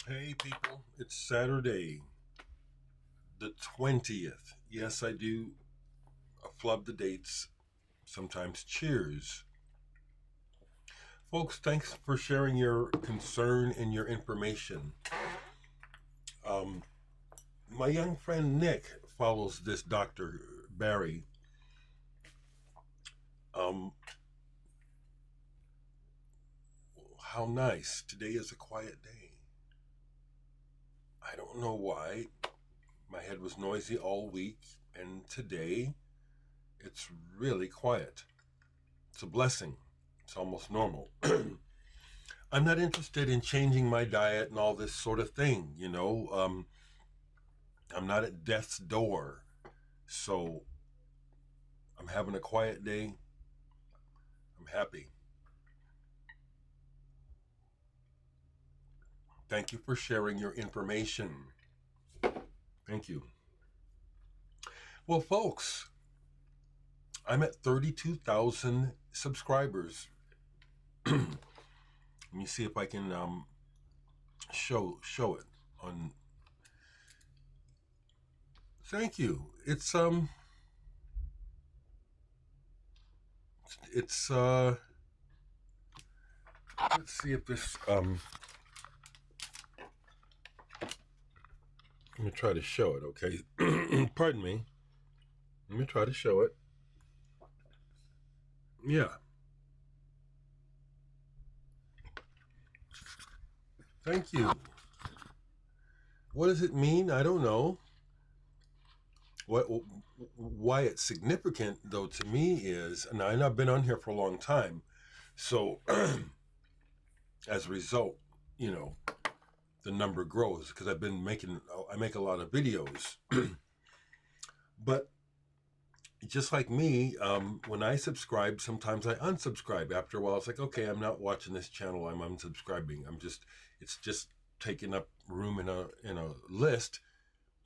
Hey people, it's Saturday, the 20th. Yes, I do flub the dates, sometimes cheers. Folks, thanks for sharing your concern and your information. Um, my young friend Nick follows this Dr. Barry. Um, how nice. Today is a quiet day. I don't know why. My head was noisy all week, and today it's really quiet. It's a blessing. It's almost normal. I'm not interested in changing my diet and all this sort of thing. I'm not at death's door. So I'm having a quiet day. I'm happy. Thank you for sharing your information. Thank you. Well, folks, I'm at 32,000 subscribers. Let me see if I can show it on. Thank you. It's let's see if this let me try to show it, okay? Pardon me. Let me try to show it. Yeah. Thank you. What does it mean? I don't know. What why it's significant though to me is, and I've been on here for a long time, so as a result, you know, the number grows because I make a lot of videos, but just like me, when I subscribe, sometimes I unsubscribe. After a while, it's like, okay, I'm not watching this channel. I'm unsubscribing. It's just taking up room in a list,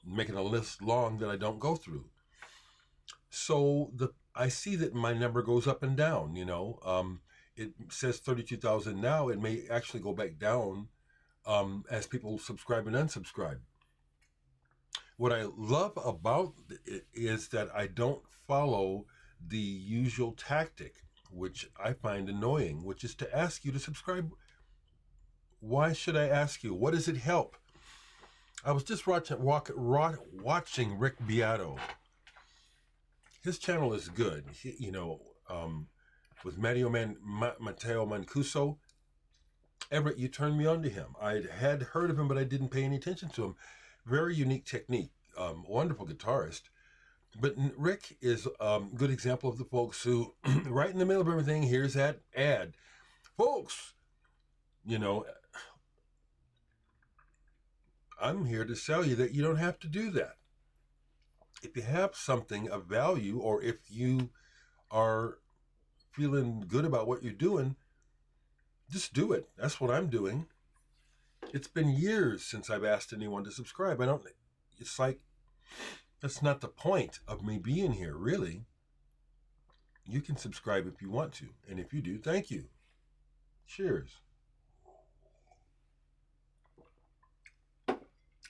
making a list long that I don't go through. So I see that my number goes up and down. It says 32,000 now. It may actually go back down as people subscribe and unsubscribe. What I love about it is that I don't follow the usual tactic, which I find annoying, which is to ask you to subscribe. Why should I ask you? What does it help? I was just watching Rick Beato. His channel is good. With Matteo Mancuso. Everett, you turned me on to him. I had heard of him, but I didn't pay any attention to him. Very unique technique. Wonderful guitarist. But Rick is a good example of the folks who, right in the middle of everything, here's that ad. Folks, you know, I'm here to tell you that you don't have to do that. If you have something of value, or if you are feeling good about what you're doing, just do it. That's what I'm doing. It's been years since I've asked anyone to subscribe. It's like, that's not the point of me being here, really. You can subscribe if you want to. And if you do, thank you. Cheers.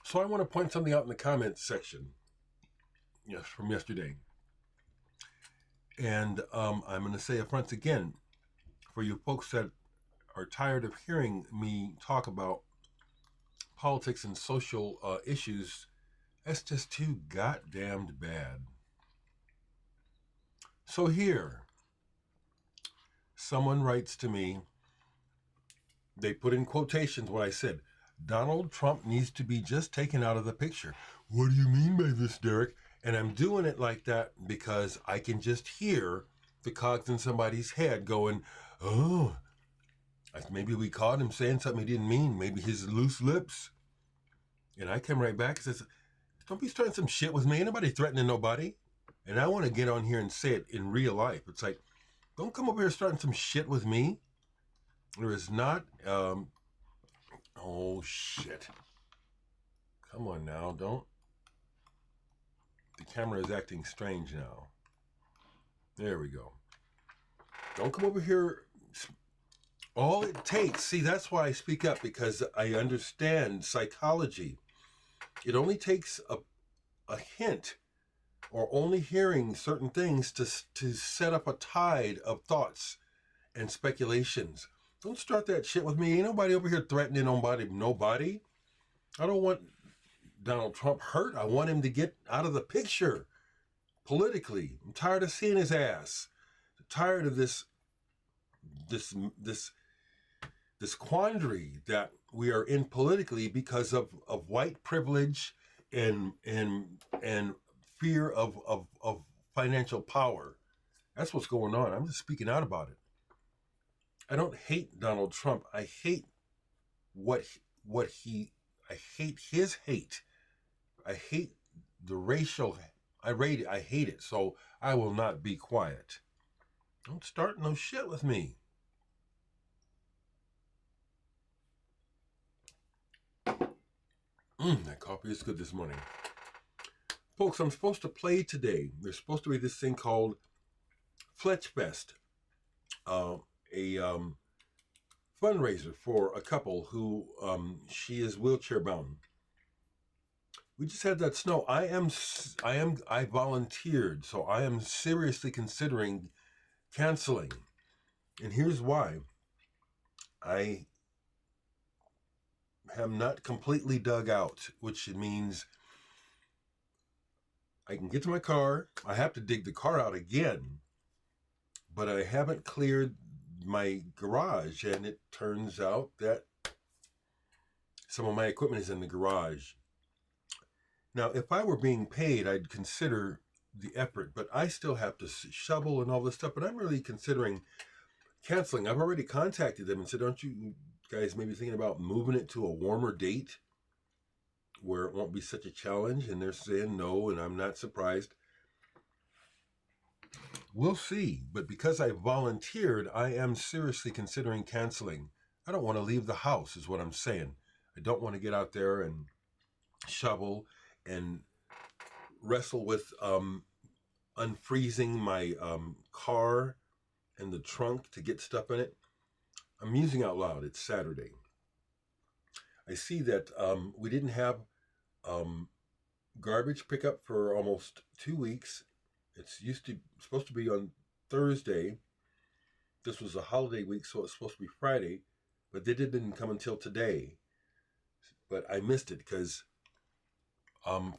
So I want to point something out in the comments section, yes, from yesterday. And I'm going to say up front again, for you folks that are tired of hearing me talk about politics and social issues, that's just too goddamned bad. So here, someone writes to me, they put in quotations what I said. Donald Trump needs to be just taken out of the picture. What do you mean by this, Dereck? And I'm doing it like that because I can just hear the cogs in somebody's head going, oh, maybe we caught him saying something he didn't mean. Maybe his loose lips. And I come right back and says, don't be starting some shit with me. Ain't nobody threatening nobody. And I want to get on here and say it in real life. It's like, don't come over here starting some shit with me. There is not, oh shit. Come on now, don't. The camera is acting strange now. There we go. Don't come over here All it takes, see, that's why I speak up, because I understand psychology. It only takes a hint or only hearing certain things to set up a tide of thoughts and speculations. Don't start that shit with me. Ain't nobody over here threatening nobody. I don't want Donald Trump hurt. I want him to get out of the picture politically. I'm tired of seeing his ass. I'm tired of this quandary that we are in politically because of white privilege and fear of financial power. That's what's going on. I'm just speaking out about it. I don't hate Donald Trump. I hate I hate his hate. I hate the racial. I hate it. So I will not be quiet. Don't start no shit with me. That coffee is good this morning. Folks, I'm supposed to play today. There's supposed to be this thing called Fletch Fest, a fundraiser for a couple who she is wheelchair bound. We just had that snow. I volunteered, so I am seriously considering canceling. And here's why. I have not completely dug out, which means I can get to my car. I have to dig the car out again, but I haven't cleared my garage, and it turns out that some of my equipment is in the garage. Now, if I were being paid, I'd consider the effort, but I still have to shovel and all this stuff, but I'm really considering canceling. I've already contacted them and said, aren't you guys maybe thinking about moving it to a warmer date where it won't be such a challenge? And they're saying no, and I'm not surprised. We'll see. But because I volunteered, I am seriously considering canceling. I don't want to leave the house, is what I'm saying. I don't want to get out there and shovel and wrestle with unfreezing my car and the trunk to get stuff in it. I'm musing out loud. It's Saturday. I see that we didn't have garbage pickup for almost 2 weeks. It's supposed to be on Thursday. This was a holiday week, so it's supposed to be Friday, but they didn't come until today. But I missed it because,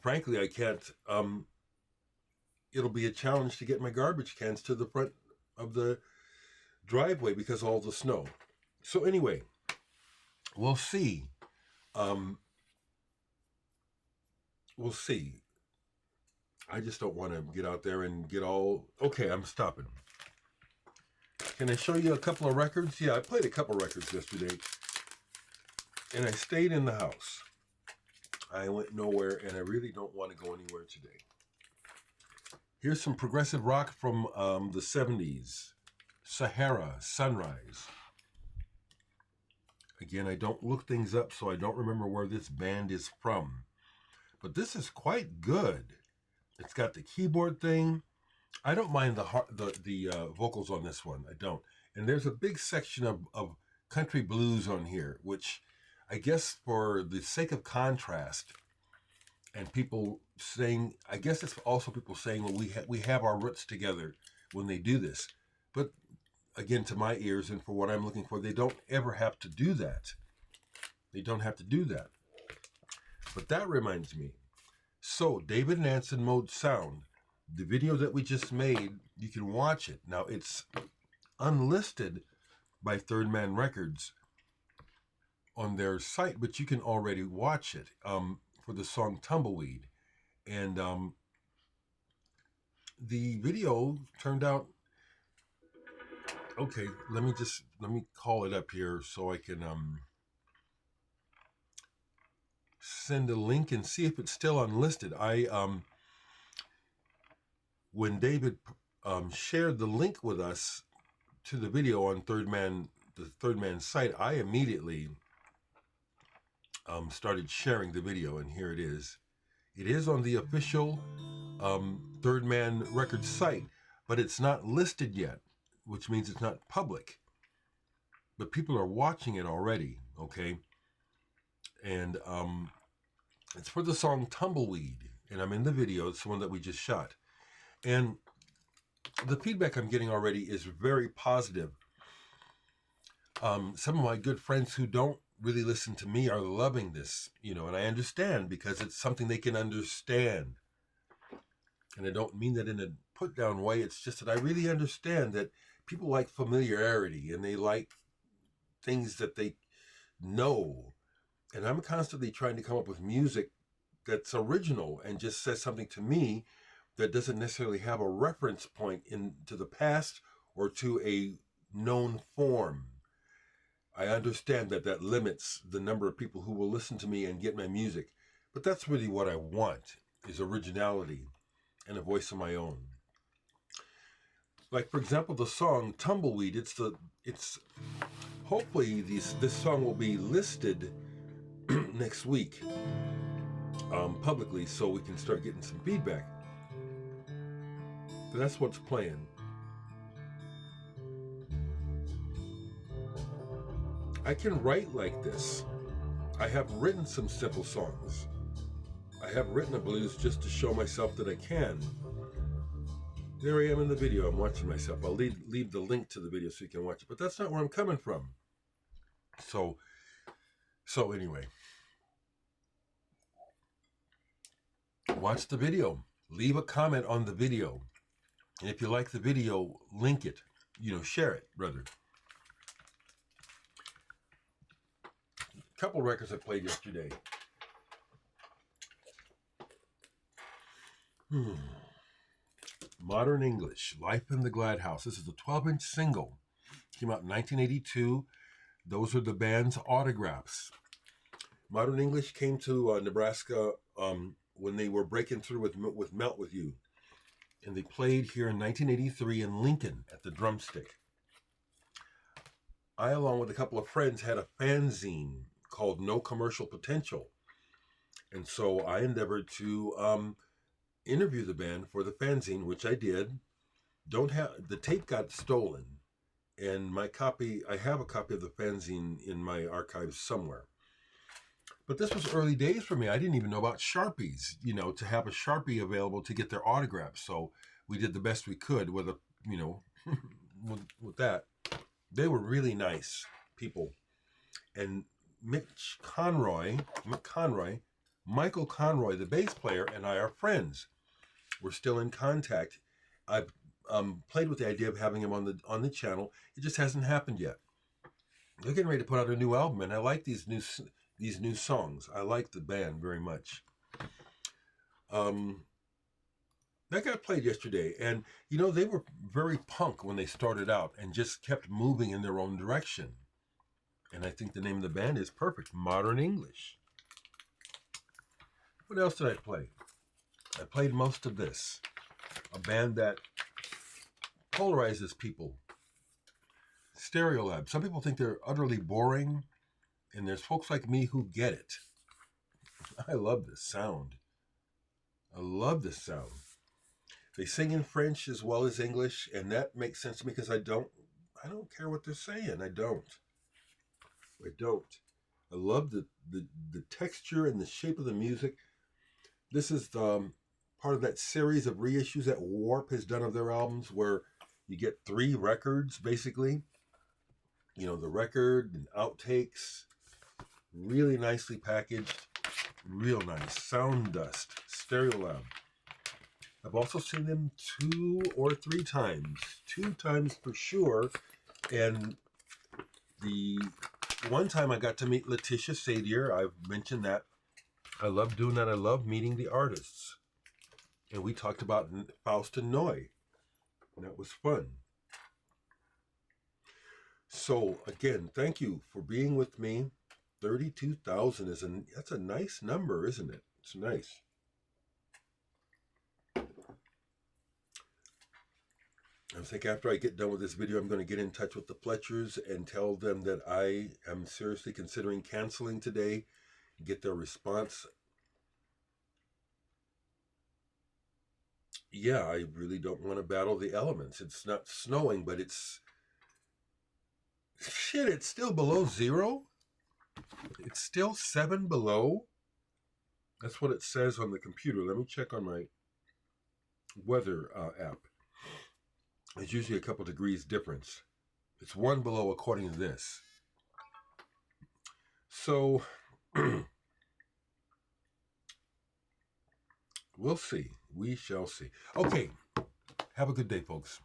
frankly, I can't. It'll be a challenge to get my garbage cans to the front of the driveway because of all the snow. So anyway, we'll see. We'll see. I just don't want to get out there and get all... Okay, I'm stopping. Can I show you a couple of records? Yeah, I played a couple records yesterday. And I stayed in the house. I went nowhere, and I really don't want to go anywhere today. Here's some progressive rock from the 70s. Sahara, Sunrise. Again, I don't look things up, so I don't remember where this band is from. But this is quite good. It's got the keyboard thing. I don't mind the vocals on this one. I don't. And there's a big section of country blues on here, which I guess for the sake of contrast and people saying, I guess it's also people saying, well, we have our roots together when they do this. But again, to my ears and for what I'm looking for, they don't ever have to do that. They don't have to do that. But that reminds me. So, David and Anson Mode Sound, the video that we just made, you can watch it. Now, it's unlisted by Third Man Records on their site, but you can already watch it for the song Tumbleweed. And the video turned out... Okay, let me call it up here so I can send a link and see if it's still unlisted. When David shared the link with us to the video on the Third Man site, I immediately started sharing the video, and here it is. It is on the official Third Man Records site, but it's not listed yet, which means it's not public. but people are watching it already, okay? And it's for the song Tumbleweed, and I'm in the video. It's the one that we just shot. And the feedback I'm getting already is very positive. Some of my good friends who don't really listen to me are loving this, and I understand because it's something they can understand. And I don't mean that in a put down way. It's just that I really understand that people like familiarity and they like things that they know. And I'm constantly trying to come up with music that's original and just says something to me that doesn't necessarily have a reference point into the past or to a known form. I understand that that limits the number of people who will listen to me and get my music, but that's really what I want, is originality and a voice of my own. Like, for example, the song Tumbleweed, it's hopefully this song will be listed next week publicly so we can start getting some feedback. But that's what's playing. I can write like this. I have written some simple songs. I have written a blues just to show myself that I can. There I am in the video. I'm watching myself. I'll leave the link to the video so you can watch it. But that's not where I'm coming from. So anyway, watch the video. Leave a comment on the video. And if you like the video, link it. Share it, rather. A couple records I played yesterday. Modern English, Life in the Glad House. This is a 12-inch single. Came out in 1982. Those are the band's autographs. Modern English came to Nebraska when they were breaking through with Melt With You. And they played here in 1983 in Lincoln at the Drumstick. I, along with a couple of friends, had a fanzine called No Commercial Potential. And so I endeavored to interview the band for the fanzine, which I did. The tape got stolen, and I have a copy of the fanzine in my archives somewhere. But this was early days for me. I didn't even know about Sharpies, to have a Sharpie available to get their autographs. So we did the best we could with with that. They were really nice people. And Michael Conroy, the bass player, and I are friends. We're still in contact. I've played with the idea of having him on the channel. It just hasn't happened yet. They're getting ready to put out a new album, and I like these new songs. I like the band very much. That got played yesterday, and they were very punk when they started out and just kept moving in their own direction. And I think the name of the band is perfect, Modern English. What else did I play? I played most of this. A band that polarizes people. Stereolab. Some people think they're utterly boring, and there's folks like me who get it. I love this sound. They sing in French as well as English, and that makes sense to me because I don't care what they're saying. I don't. I love the texture and the shape of the music. This is part of that series of reissues that Warp has done of their albums, where you get 3 records, basically. The record and outtakes, really nicely packaged, real nice. Sound Dust, Stereolab. I've also seen them 2 or 3 times. 2 times for sure. And the one time I got to meet Letitia Sadier, I've mentioned that. I love doing that. I love meeting the artists. And we talked about Faust and Noy. And that was fun. So, again, thank you for being with me. 32,000 that's a nice number, isn't it? It's nice. I think after I get done with this video, I'm going to get in touch with the Fletchers and tell them that I am seriously considering canceling today, get their response. Yeah, I really don't want to battle the elements. It's not snowing, but it's Shit, it's still below 0. It's still 7 below. That's what it says on the computer. Let me check on my weather app. It's usually a couple degrees difference. It's 1 below according to this. So we'll see. We shall see. Okay. Have a good day, folks.